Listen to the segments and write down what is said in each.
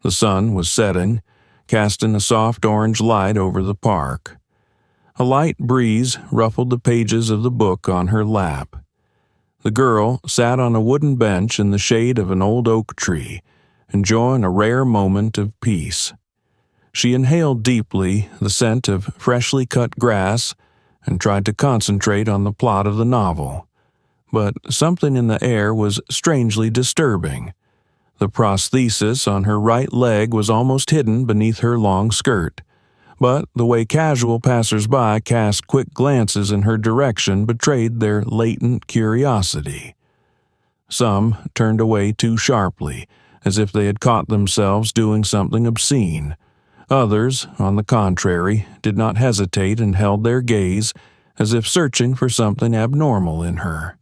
The sun was setting, casting a soft orange light over the park. A light breeze ruffled the pages of the book on her lap. The girl sat on a wooden bench in the shade of an old oak tree, enjoying a rare moment of peace. She inhaled deeply the scent of freshly cut grass and tried to concentrate on the plot of the novel. But something in the air was strangely disturbing. The prosthesis on her right leg was almost hidden beneath her long skirt, but the way casual passers-by cast quick glances in her direction betrayed their latent curiosity. Some turned away too sharply, as if they had caught themselves doing something obscene. Others, on the contrary, did not hesitate and held their gaze, as if searching for something abnormal in her.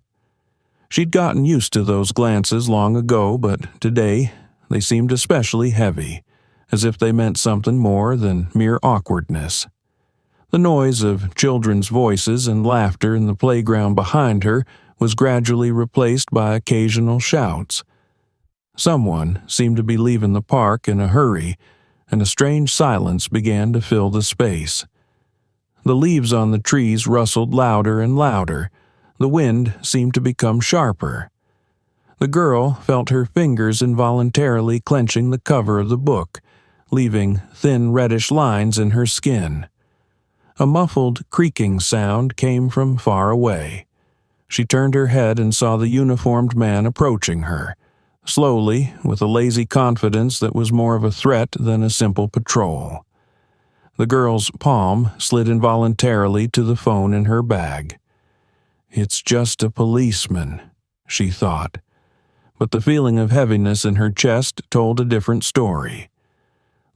She'd gotten used to those glances long ago, but today they seemed especially heavy, as if they meant something more than mere awkwardness. The noise of children's voices and laughter in the playground behind her was gradually replaced by occasional shouts. Someone seemed to be leaving the park in a hurry, and a strange silence began to fill the space. The leaves on the trees rustled louder and louder. The wind seemed to become sharper. The girl felt her fingers involuntarily clenching the cover of the book, leaving thin reddish lines in her skin. A muffled creaking sound came from far away. She turned her head and saw the uniformed man approaching her, slowly, with a lazy confidence that was more of a threat than a simple patrol. The girl's palm slid involuntarily to the phone in her bag. "It's just a policeman," she thought. But the feeling of heaviness in her chest told a different story.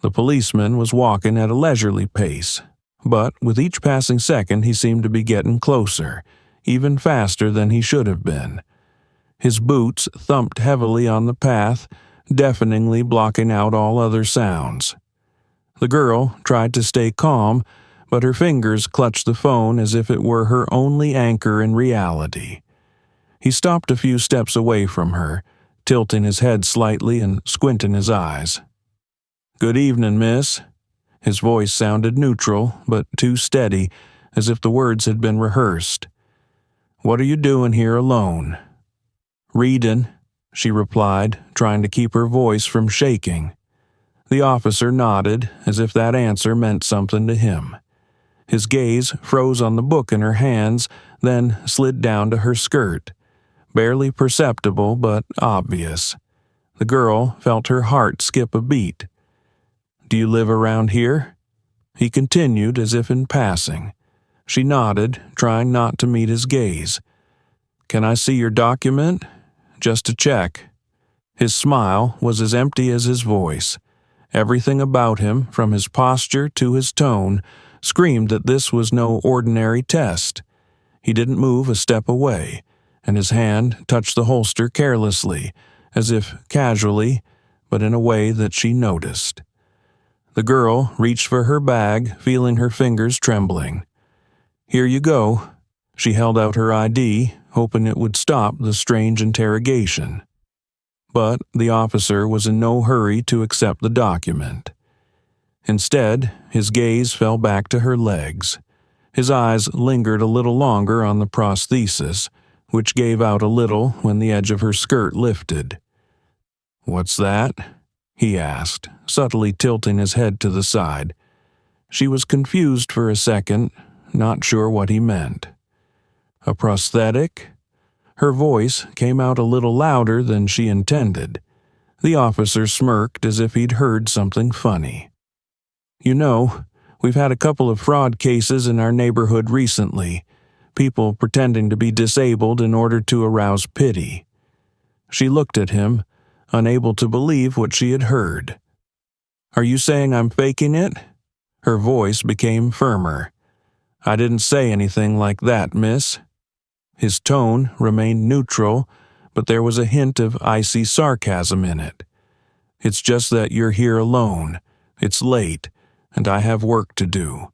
The policeman was walking at a leisurely pace, but with each passing second he seemed to be getting closer, even faster than he should have been. His boots thumped heavily on the path, deafeningly blocking out all other sounds. The girl tried to stay calm, but her fingers clutched the phone as if it were her only anchor in reality. He stopped a few steps away from her, tilting his head slightly and squinting his eyes. "Good evening, miss." His voice sounded neutral, but too steady, as if the words had been rehearsed. "What are you doing here alone?" "Reading," she replied, trying to keep her voice from shaking. The officer nodded, as if that answer meant something to him. His gaze froze on the book in her hands, then slid down to her skirt. Barely perceptible, but obvious. The girl felt her heart skip a beat. "Do you live around here?" He continued as if in passing. She nodded, trying not to meet his gaze. "Can I see your document? Just to check." His smile was as empty as his voice. Everything about him, from his posture to his tone, screamed that this was no ordinary test. He didn't move a step away, and his hand touched the holster carelessly, as if casually, but in a way that she noticed. The girl reached for her bag, feeling her fingers trembling. "Here you go." She held out her ID, hoping it would stop the strange interrogation. But the officer was in no hurry to accept the document. Instead, his gaze fell back to her legs. His eyes lingered a little longer on the prosthesis, which gave out a little when the edge of her skirt lifted. "What's that?" he asked, subtly tilting his head to the side. She was confused for a second, not sure what he meant. "A prosthetic?" Her voice came out a little louder than she intended. The officer smirked as if he'd heard something funny. "You know, we've had a couple of fraud cases in our neighborhood recently, people pretending to be disabled in order to arouse pity." She looked at him, unable to believe what she had heard. "Are you saying I'm faking it?" Her voice became firmer. "I didn't say anything like that, miss." His tone remained neutral, but there was a hint of icy sarcasm in it. "It's just that you're here alone. It's late, and I have work to do.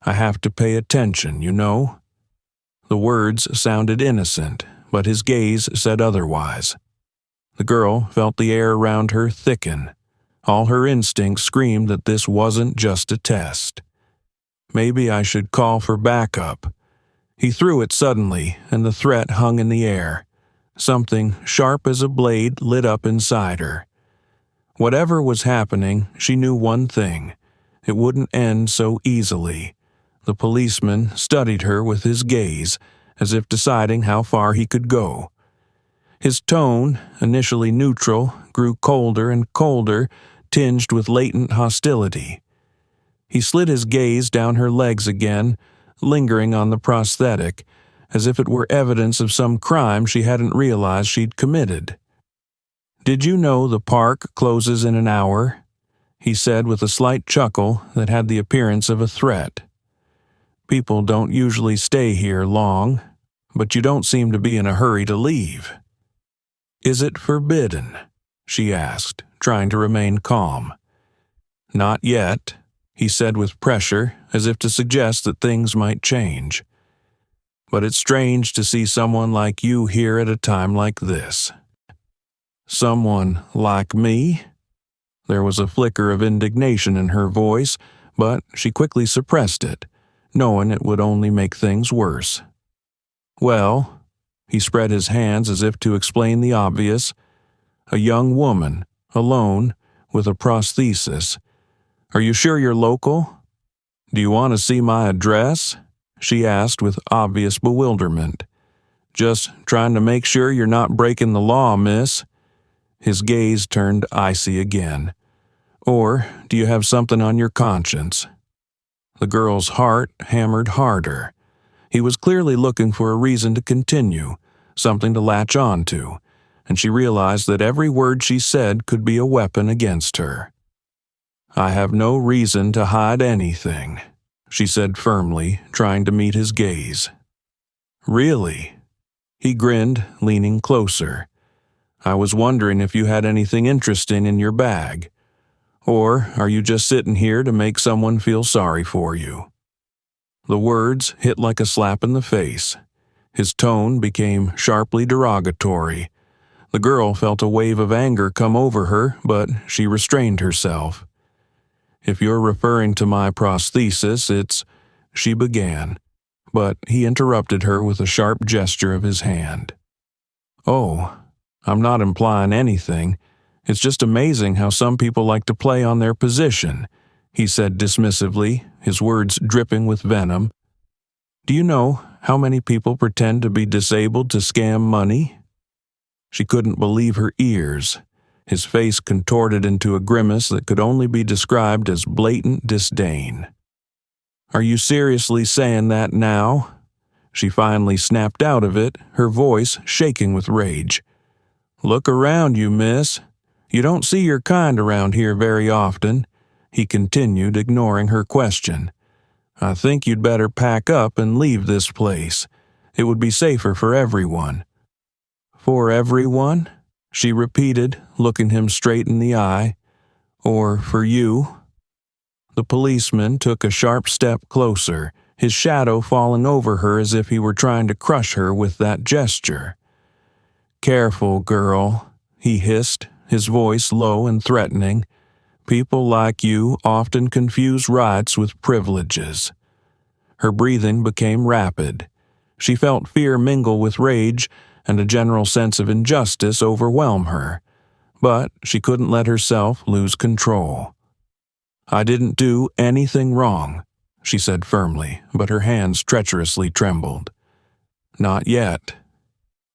I have to pay attention, you know?" The words sounded innocent, but his gaze said otherwise. The girl felt the air around her thicken. All her instincts screamed that this wasn't just a test. Maybe I should call for backup. He threw it suddenly, and the threat hung in the air. Something sharp as a blade lit up inside her. Whatever was happening, she knew one thing. It wouldn't end so easily. The policeman studied her with his gaze, as if deciding how far he could go. His tone, initially neutral, grew colder and colder, tinged with latent hostility. He slid his gaze down her legs again, lingering on the prosthetic, as if it were evidence of some crime she hadn't realized she'd committed. "Did you know the park closes in an hour?" he said with a slight chuckle that had the appearance of a threat. "People don't usually stay here long, but you don't seem to be in a hurry to leave." "Is it forbidden?" she asked, trying to remain calm. "Not yet," he said with pressure, as if to suggest that things might change. "But it's strange to see someone like you here at a time like this." "Someone like me?" There was a flicker of indignation in her voice, but she quickly suppressed it, knowing it would only make things worse. "Well," he spread his hands as if to explain the obvious, "a young woman, alone, with a prosthesis. Are you sure you're local? Do you want to see my address?" she asked with obvious bewilderment. "Just trying to make sure you're not breaking the law, miss." His gaze turned icy again. "Or do you have something on your conscience?" The girl's heart hammered harder. He was clearly looking for a reason to continue, something to latch on to, and she realized that every word she said could be a weapon against her. "I have no reason to hide anything," she said firmly, trying to meet his gaze. "Really?" He grinned, leaning closer. "I was wondering if you had anything interesting in your bag. Or are you just sitting here to make someone feel sorry for you?" The words hit like a slap in the face. His tone became sharply derogatory. The girl felt a wave of anger come over her, but she restrained herself. "If you're referring to my prosthesis, it's—" she began, but he interrupted her with a sharp gesture of his hand. "Oh, I'm not implying anything. It's just amazing how some people like to play on their position," he said dismissively, his words dripping with venom. "Do you know how many people pretend to be disabled to scam money?" She couldn't believe her ears. His face contorted into a grimace that could only be described as blatant disdain. "Are you seriously saying that now?" She finally snapped out of it, her voice shaking with rage. "Look around you, miss. You don't see your kind around here very often," he continued, ignoring her question. "I think you'd better pack up and leave this place. It would be safer for everyone." "For everyone?" she repeated, looking him straight in the eye. "Or for you?" The policeman took a sharp step closer, his shadow falling over her as if he were trying to crush her with that gesture. "Careful, girl," he hissed, his voice low and threatening. "People like you often confuse rights with privileges." Her breathing became rapid. She felt fear mingle with rage, and a general sense of injustice overwhelm her. But she couldn't let herself lose control. "I didn't do anything wrong," she said firmly, but her hands treacherously trembled. "Not yet."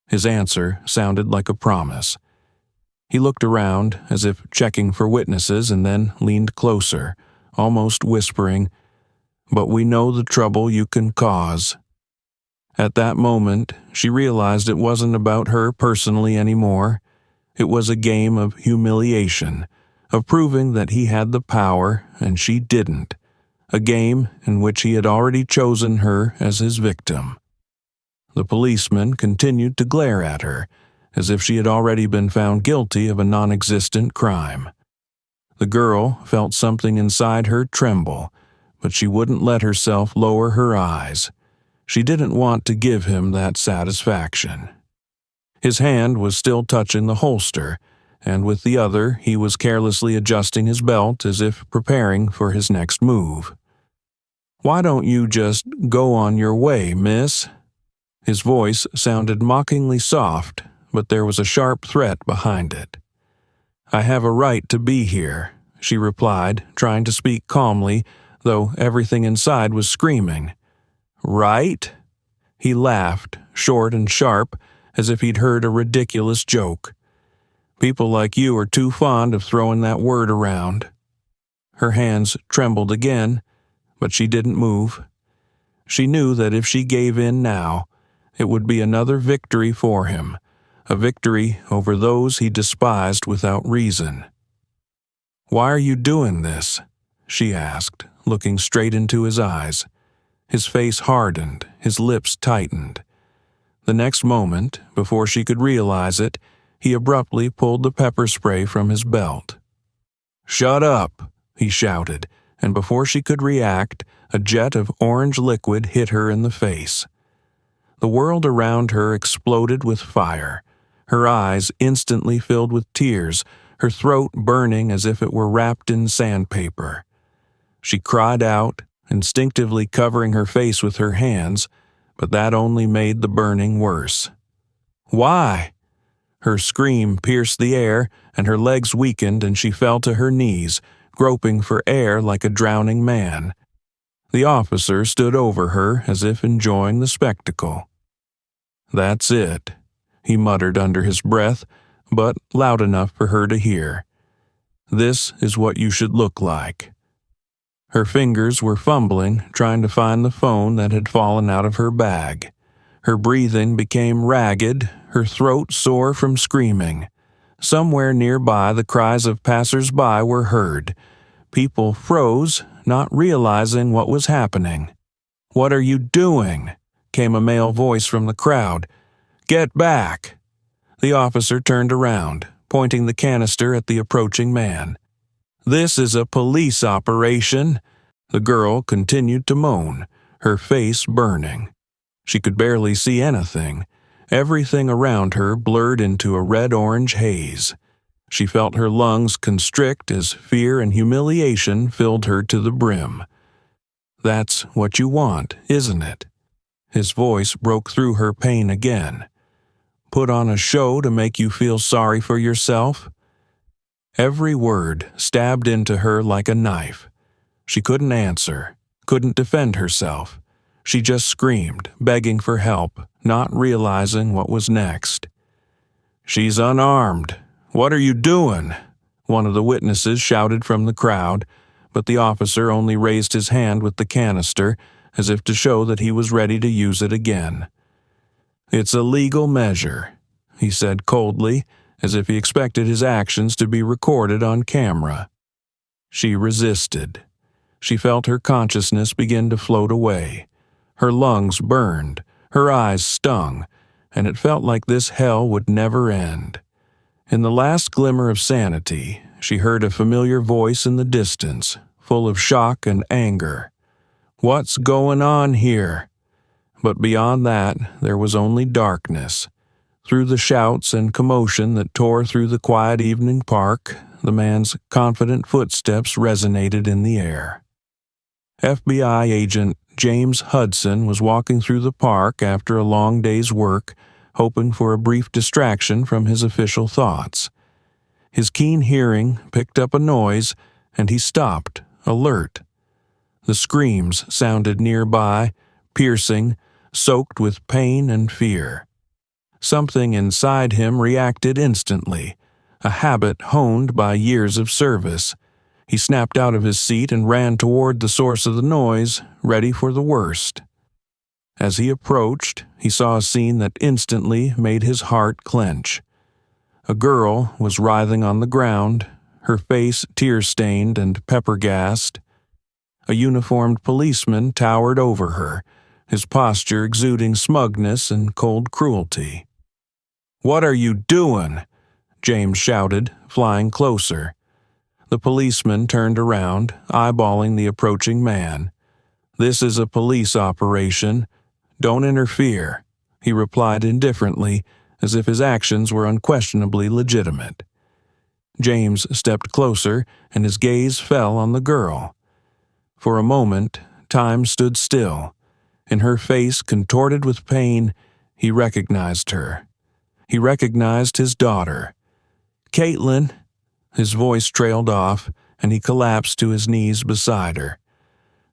His answer sounded like a promise. He looked around, as if checking for witnesses, and then leaned closer, almost whispering, "But we know the trouble you can cause." At that moment, she realized it wasn't about her personally anymore. It was a game of humiliation, of proving that he had the power and she didn't, a game in which he had already chosen her as his victim. The policeman continued to glare at her, as if she had already been found guilty of a non-existent crime. The girl felt something inside her tremble, but she wouldn't let herself lower her eyes. She didn't want to give him that satisfaction. His hand was still touching the holster, and with the other he was carelessly adjusting his belt as if preparing for his next move. "Why don't you just go on your way, miss?" His voice sounded mockingly soft, but there was a sharp threat behind it. "I have a right to be here," she replied, trying to speak calmly, though everything inside was screaming. "Right?" He laughed, short and sharp, as if he'd heard a ridiculous joke. "People like you are too fond of throwing that word around." Her hands trembled again, but she didn't move. She knew that if she gave in now, it would be another victory for him, a victory over those he despised without reason. "Why are you doing this?" she asked, looking straight into his eyes. His face hardened, his lips tightened. The next moment, before she could realize it, he abruptly pulled the pepper spray from his belt. "Shut up!" he shouted, and before she could react, a jet of orange liquid hit her in the face. The world around her exploded with fire, her eyes instantly filled with tears, her throat burning as if it were wrapped in sandpaper. She cried out, instinctively covering her face with her hands, but that only made the burning worse. "Why?" Her scream pierced the air, and her legs weakened and she fell to her knees, groping for air like a drowning man. The officer stood over her as if enjoying the spectacle. "That's it," he muttered under his breath, but loud enough for her to hear. "This is what you should look like." Her fingers were fumbling, trying to find the phone that had fallen out of her bag. Her breathing became ragged, her throat sore from screaming. Somewhere nearby the cries of passers-by were heard. People froze, not realizing what was happening. "What are you doing?" came a male voice from the crowd. "Get back!" The officer turned around, pointing the canister at the approaching man. "This is a police operation." The girl continued to moan, her face burning. She could barely see anything. Everything around her blurred into a red-orange haze. She felt her lungs constrict as fear and humiliation filled her to the brim. "That's what you want, isn't it?" His voice broke through her pain again. "Put on a show to make you feel sorry for yourself?" Every word stabbed into her like a knife. She couldn't answer, couldn't defend herself. She just screamed, begging for help, not realizing what was next. "She's unarmed. What are you doing?" one of the witnesses shouted from the crowd, but the officer only raised his hand with the canister, as if to show that he was ready to use it again. "It's a legal measure," he said coldly, as if he expected his actions to be recorded on camera. She resisted. She felt her consciousness begin to float away. Her lungs burned, her eyes stung, and it felt like this hell would never end. In the last glimmer of sanity, she heard a familiar voice in the distance, full of shock and anger. "What's going on here?" But beyond that, there was only darkness. Through the shouts and commotion that tore through the quiet evening park, the man's confident footsteps resonated in the air. FBI agent James Hudson was walking through the park after a long day's work, hoping for a brief distraction from his official thoughts. His keen hearing picked up a noise, and he stopped, alert. The screams sounded nearby, piercing, soaked with pain and fear. Something inside him reacted instantly, a habit honed by years of service. He snapped out of his seat and ran toward the source of the noise, ready for the worst. As he approached, he saw a scene that instantly made his heart clench. A girl was writhing on the ground, her face tear-stained and pepper-gassed. A uniformed policeman towered over her, his posture exuding smugness and cold cruelty. "What are you doing?" James shouted, flying closer. The policeman turned around, eyeballing the approaching man. "This is a police operation. Don't interfere," he replied indifferently, as if his actions were unquestionably legitimate. James stepped closer, and his gaze fell on the girl. For a moment, time stood still. In her face contorted with pain, he recognized her. He recognized his daughter. "Caitlin!" His voice trailed off, and he collapsed to his knees beside her.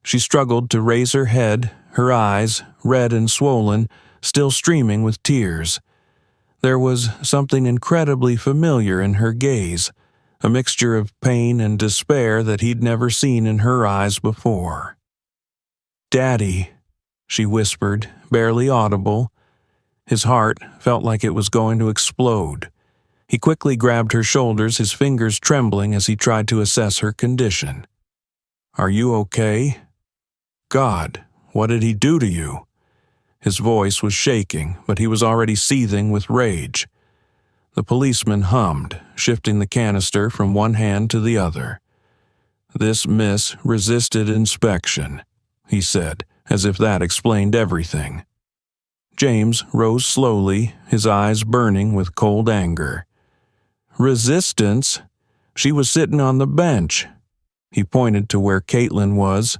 She struggled to raise her head, her eyes, red and swollen, still streaming with tears. There was something incredibly familiar in her gaze, a mixture of pain and despair that he'd never seen in her eyes before. "Daddy," she whispered, barely audible. His heart felt like it was going to explode. He quickly grabbed her shoulders, his fingers trembling as he tried to assess her condition. "Are you okay? God, what did he do to you?" His voice was shaking, but he was already seething with rage. The policeman hummed, shifting the canister from one hand to the other. "This miss resisted inspection," he said, as if that explained everything. James rose slowly, his eyes burning with cold anger. "Resistance? She was sitting on the bench." He pointed to where Caitlin was.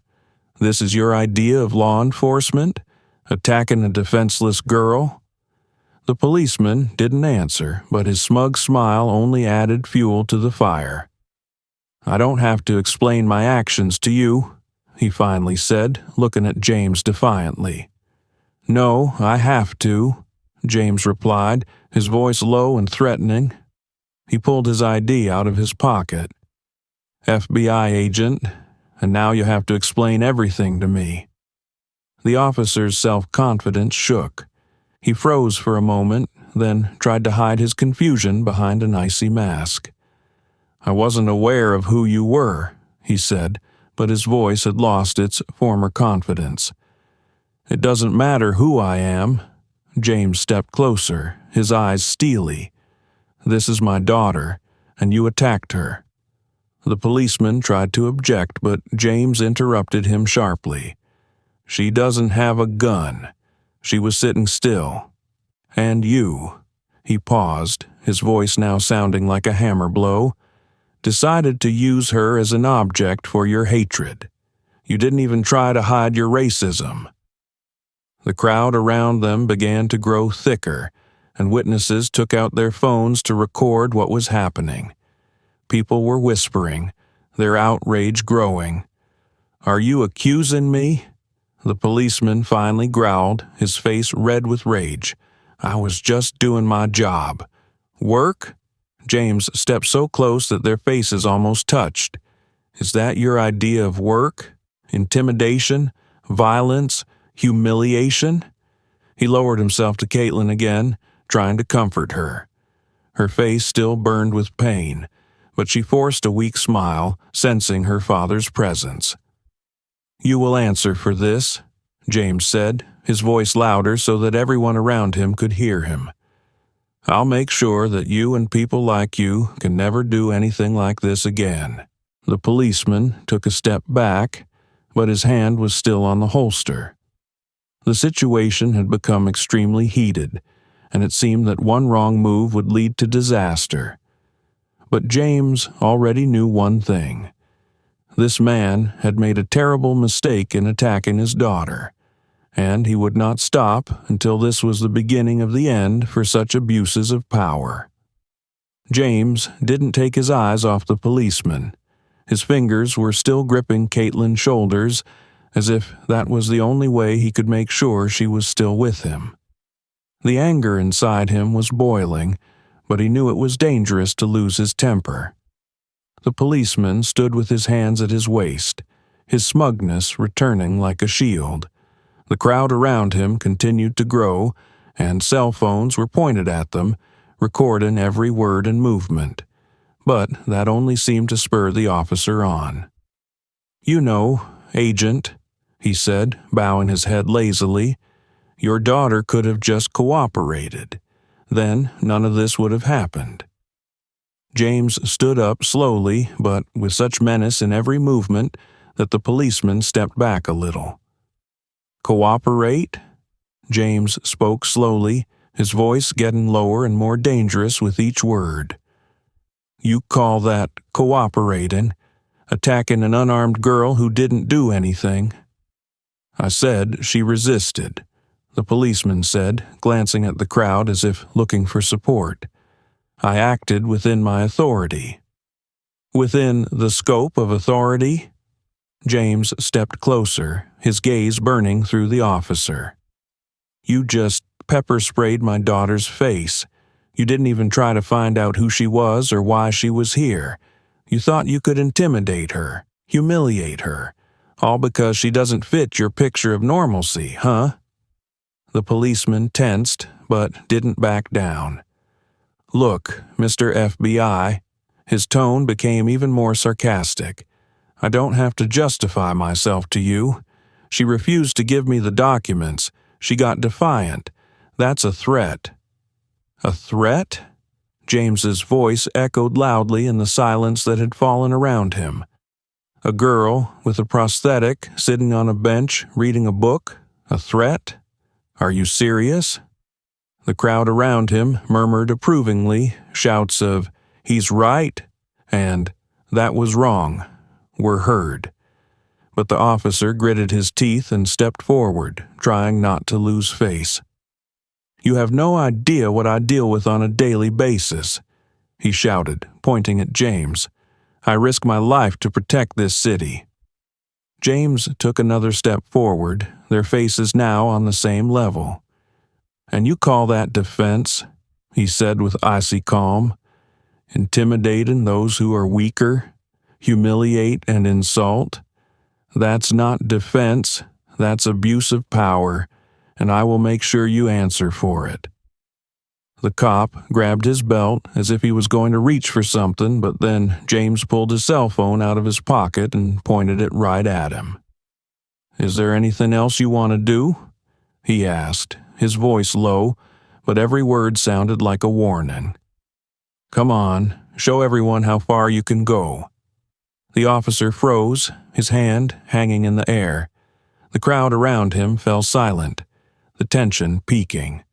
"This is your idea of law enforcement? Attacking a defenseless girl?" The policeman didn't answer, but his smug smile only added fuel to the fire. "I don't have to explain my actions to you," he finally said, looking at James defiantly. "No, I have to," James replied, his voice low and threatening. He pulled his ID out of his pocket. "FBI agent, and now you have to explain everything to me." The officer's self-confidence shook. He froze for a moment, then tried to hide his confusion behind an icy mask. "I wasn't aware of who you were," he said, but his voice had lost its former confidence. "It doesn't matter who I am." James stepped closer, his eyes steely. "This is my daughter, and you attacked her." The policeman tried to object, but James interrupted him sharply. "She doesn't have a gun. She was sitting still. And you," he paused, his voice now sounding like a hammer blow, "decided to use her as an object for your hatred. You didn't even try to hide your racism." The crowd around them began to grow thicker, and witnesses took out their phones to record what was happening. People were whispering, their outrage growing. "Are you accusing me?" The policeman finally growled, his face red with rage. "I was just doing my job." "Work?" James stepped so close that their faces almost touched. "Is that your idea of work? Intimidation? Violence? Humiliation?" He lowered himself to Caitlin again, trying to comfort her. Her face still burned with pain, but she forced a weak smile, sensing her father's presence. "You will answer for this," James said, his voice louder so that everyone around him could hear him. "I'll make sure that you and people like you can never do anything like this again." The policeman took a step back, but his hand was still on the holster. The situation had become extremely heated, and it seemed that one wrong move would lead to disaster. But James already knew one thing. This man had made a terrible mistake in attacking his daughter, and he would not stop until this was the beginning of the end for such abuses of power. James didn't take his eyes off the policeman. His fingers were still gripping Caitlin's shoulders, as if that was the only way he could make sure she was still with him. The anger inside him was boiling, but he knew it was dangerous to lose his temper. The policeman stood with his hands at his waist, his smugness returning like a shield. The crowd around him continued to grow, and cell phones were pointed at them, recording every word and movement. But that only seemed to spur the officer on. "You know, Agent," he said, bowing his head lazily, "your daughter could have just cooperated. Then none of this would have happened." James stood up slowly, but with such menace in every movement that the policeman stepped back a little. "Cooperate?" James spoke slowly, his voice getting lower and more dangerous with each word. You call that cooperating, attacking an unarmed girl who didn't do anything?" I said she resisted, the policeman said, glancing at the crowd as if looking for support. "I acted within my authority." "Within the scope of authority?" James stepped closer, his gaze burning through the officer. "You just pepper-sprayed my daughter's face. You didn't even try to find out who she was or why she was here. You thought you could intimidate her, humiliate her, all because she doesn't fit your picture of normalcy, huh?" The policeman tensed, but didn't back down. "Look, Mr. FBI," his tone became even more sarcastic. "I don't have to justify myself to you. She refused to give me the documents. She got defiant. That's a threat." "A threat?" James's voice echoed loudly in the silence that had fallen around him. "A girl with a prosthetic sitting on a bench reading a book? A threat? Are you serious?" The crowd around him murmured approvingly, shouts of, "He's right," and "That was wrong," were heard. But the officer gritted his teeth and stepped forward, trying not to lose face. "You have no idea what I deal with on a daily basis," he shouted, pointing at James. "I risk my life to protect this city." James took another step forward, their faces now on the same level. "And you call that defense?" he said with icy calm. "Intimidating those who are weaker, humiliate and insult? That's not defense, that's abuse of power, and I will make sure you answer for it." The cop grabbed his belt as if he was going to reach for something, but then James pulled his cell phone out of his pocket and pointed it right at him. "Is there anything else you want to do?" he asked, his voice low, but every word sounded like a warning. "Come on, show everyone how far you can go." The officer froze, his hand hanging in the air. The crowd around him fell silent, the tension peaking.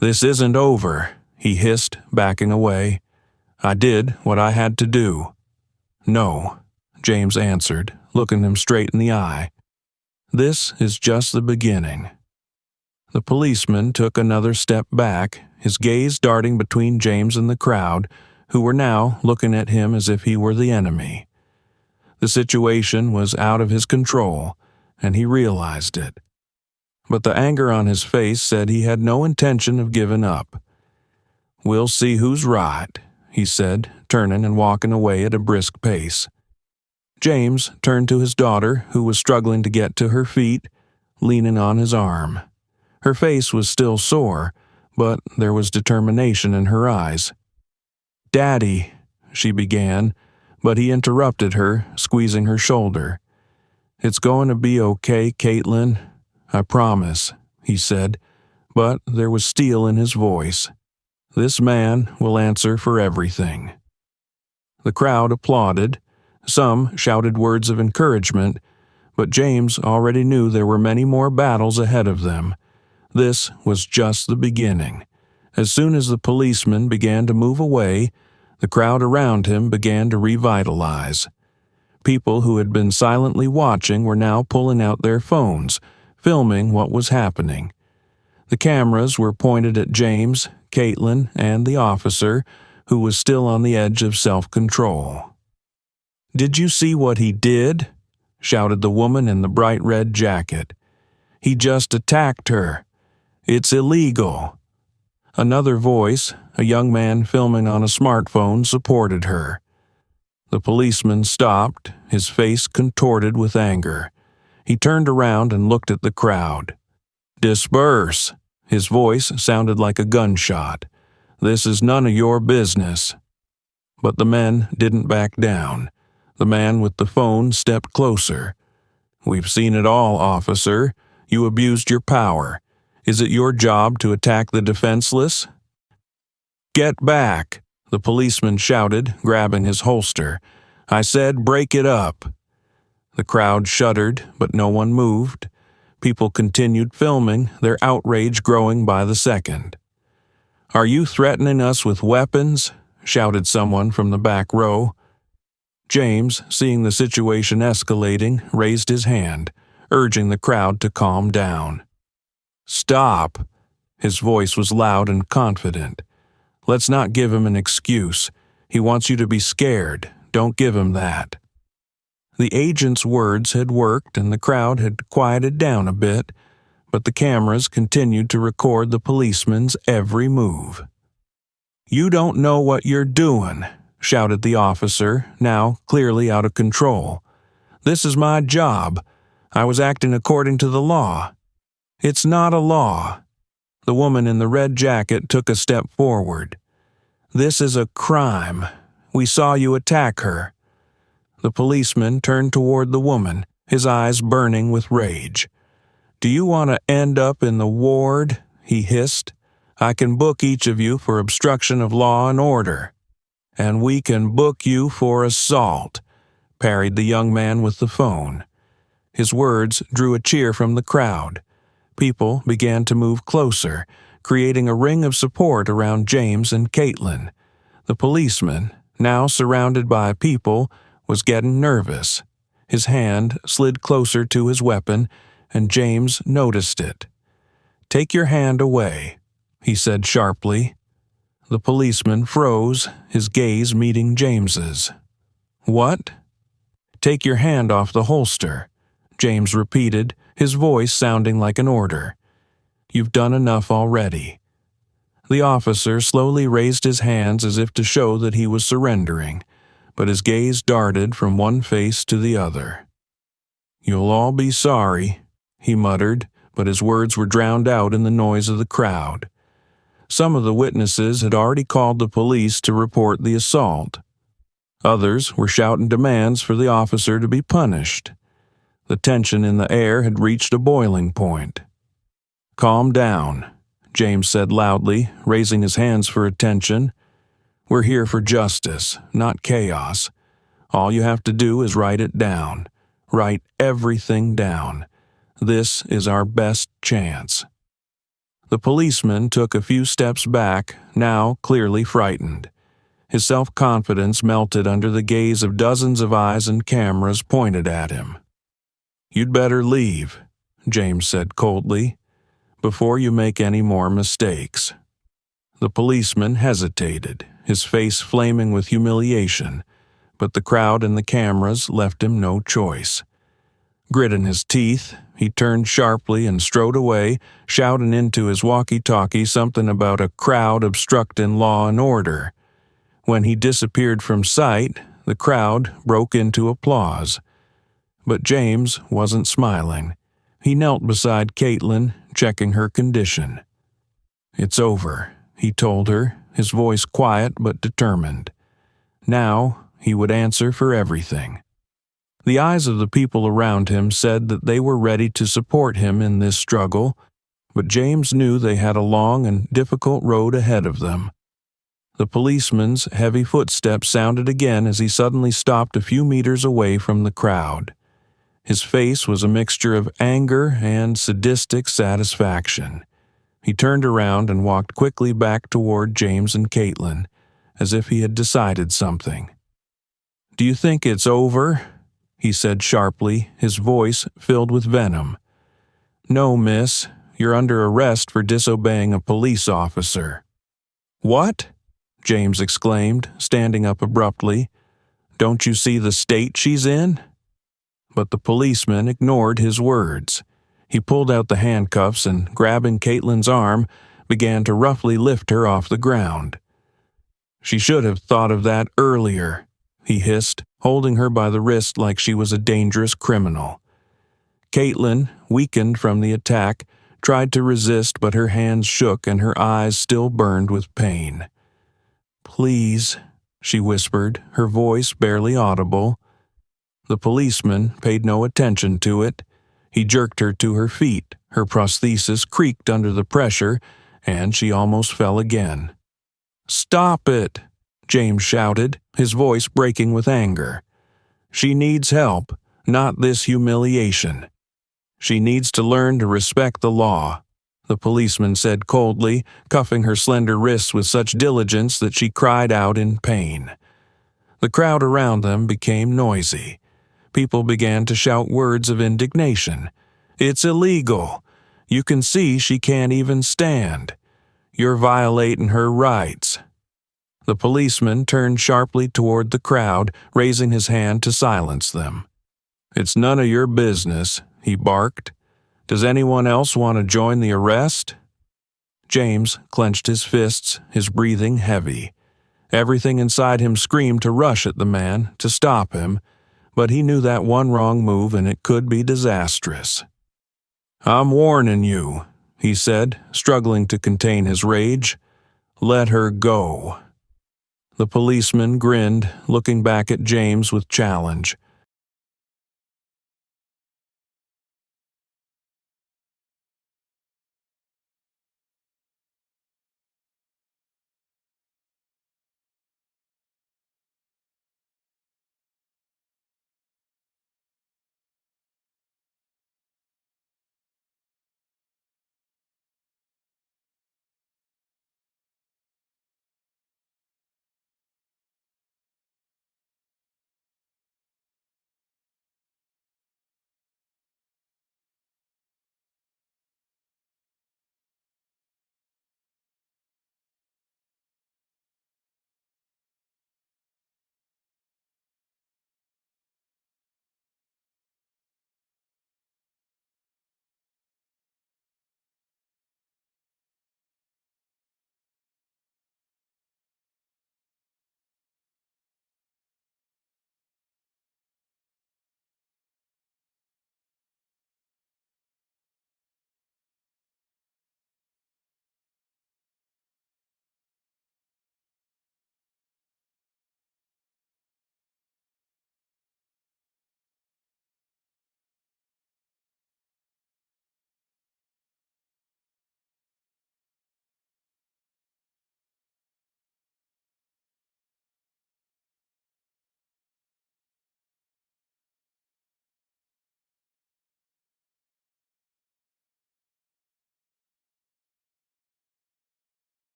"This isn't over," he hissed, backing away. "I did what I had to do." "No," James answered, looking him straight in the eye. "This is just the beginning." The policeman took another step back, his gaze darting between James and the crowd, who were now looking at him as if he were the enemy. The situation was out of his control, and he realized it. But the anger on his face said he had no intention of giving up. "We'll see who's right," he said, turning and walking away at a brisk pace. James turned to his daughter, who was struggling to get to her feet, leaning on his arm. Her face was still sore, but there was determination in her eyes. "Daddy," she began, but he interrupted her, squeezing her shoulder. "It's going to be okay, Caitlin. I promise," he said, but there was steel in his voice. "This man will answer for everything." The crowd applauded. Some shouted words of encouragement, but James already knew there were many more battles ahead of them. This was just the beginning. As soon as the policeman began to move away, the crowd around him began to revitalize. People who had been silently watching were now pulling out their phones, filming what was happening. The cameras were pointed at James, Caitlin, and the officer, who was still on the edge of self-control. "Did you see what he did?" shouted the woman in the bright red jacket. "He just attacked her. It's illegal." Another voice, a young man filming on a smartphone, supported her. The policeman stopped, his face contorted with anger. He turned around and looked at the crowd. "Disperse!" His voice sounded like a gunshot. "This is none of your business." But the men didn't back down. The man with the phone stepped closer. "We've seen it all, officer. You abused your power. Is it your job to attack the defenseless?" "Get back!" the policeman shouted, grabbing his holster. "I said break it up." The crowd shuddered, but no one moved. People continued filming, their outrage growing by the second. "Are you threatening us with weapons?" shouted someone from the back row. James, seeing the situation escalating, raised his hand, urging the crowd to calm down. "Stop!" His voice was loud and confident. "Let's not give him an excuse. He wants you to be scared. Don't give him that." The agent's words had worked and the crowd had quieted down a bit, but the cameras continued to record the policeman's every move. "You don't know what you're doing," shouted the officer, now clearly out of control. "This is my job. I was acting according to the law." "It's not a law." The woman in the red jacket took a step forward. "This is a crime. We saw you attack her." The policeman turned toward the woman, his eyes burning with rage. "Do you want to end up in the ward?" he hissed. "I can book each of you for obstruction of law and order." "And we can book you for assault," parried the young man with the phone. His words drew a cheer from the crowd. People began to move closer, creating a ring of support around James and Caitlin. The policeman, now surrounded by people, was getting nervous. His hand slid closer to his weapon, and James noticed it. "Take your hand away," he said sharply. The policeman froze, his gaze meeting James's. "What?" "Take your hand off the holster," James repeated, his voice sounding like an order. "You've done enough already." The officer slowly raised his hands as if to show that he was surrendering, but his gaze darted from one face to the other. "You'll all be sorry," he muttered, but his words were drowned out in the noise of the crowd. Some of the witnesses had already called the police to report the assault. Others were shouting demands for the officer to be punished. The tension in the air had reached a boiling point. "Calm down," James said loudly, raising his hands for attention. "We're here for justice, not chaos. All you have to do is write it down. Write everything down. This is our best chance." The policeman took a few steps back, now clearly frightened. His self-confidence melted under the gaze of dozens of eyes and cameras pointed at him. "You'd better leave," James said coldly, "before you make any more mistakes." The policeman hesitated, his face flaming with humiliation, but the crowd and the cameras left him no choice. Gritting his teeth, he turned sharply and strode away, shouting into his walkie-talkie something about a crowd obstructing law and order. When he disappeared from sight, the crowd broke into applause. But James wasn't smiling. He knelt beside Caitlin, checking her condition. "It's over," he told her, his voice quiet but determined. Now he would answer for everything. The eyes of the people around him said that they were ready to support him in this struggle, but James knew they had a long and difficult road ahead of them. The policeman's heavy footsteps sounded again as he suddenly stopped a few meters away from the crowd. His face was a mixture of anger and sadistic satisfaction. He turned around and walked quickly back toward James and Caitlin, as if he had decided something. "Do you think it's over?" he said sharply, his voice filled with venom. "No, miss. You're under arrest for disobeying a police officer." "What?" James exclaimed, standing up abruptly. "Don't you see the state she's in?" But the policeman ignored his words. He pulled out the handcuffs and, grabbing Caitlin's arm, began to roughly lift her off the ground. "She should have thought of that earlier," he hissed, holding her by the wrist like she was a dangerous criminal. Caitlin, weakened from the attack, tried to resist, but her hands shook and her eyes still burned with pain. "Please," she whispered, her voice barely audible. The policeman paid no attention to it. He jerked her to her feet, her prosthesis creaked under the pressure, and she almost fell again. "Stop it!" James shouted, his voice breaking with anger. "She needs help, not this humiliation. She needs to learn to respect the law. the policeman said coldly, cuffing her slender wrists with such diligence that she cried out in pain. The crowd around them became noisy. People began to shout words of indignation. "It's illegal. You can see she can't even stand. You're violating her rights." The policeman turned sharply toward the crowd, raising his hand to silence them. "It's none of your business," he barked. "Does anyone else want to join the arrest?" James clenched his fists, his breathing heavy. Everything inside him screamed to rush at the man, to stop him, but he knew that one wrong move and it could be disastrous. "I'm warning you," he said, struggling to contain his rage. "Let her go." The policeman grinned, looking back at James with challenge.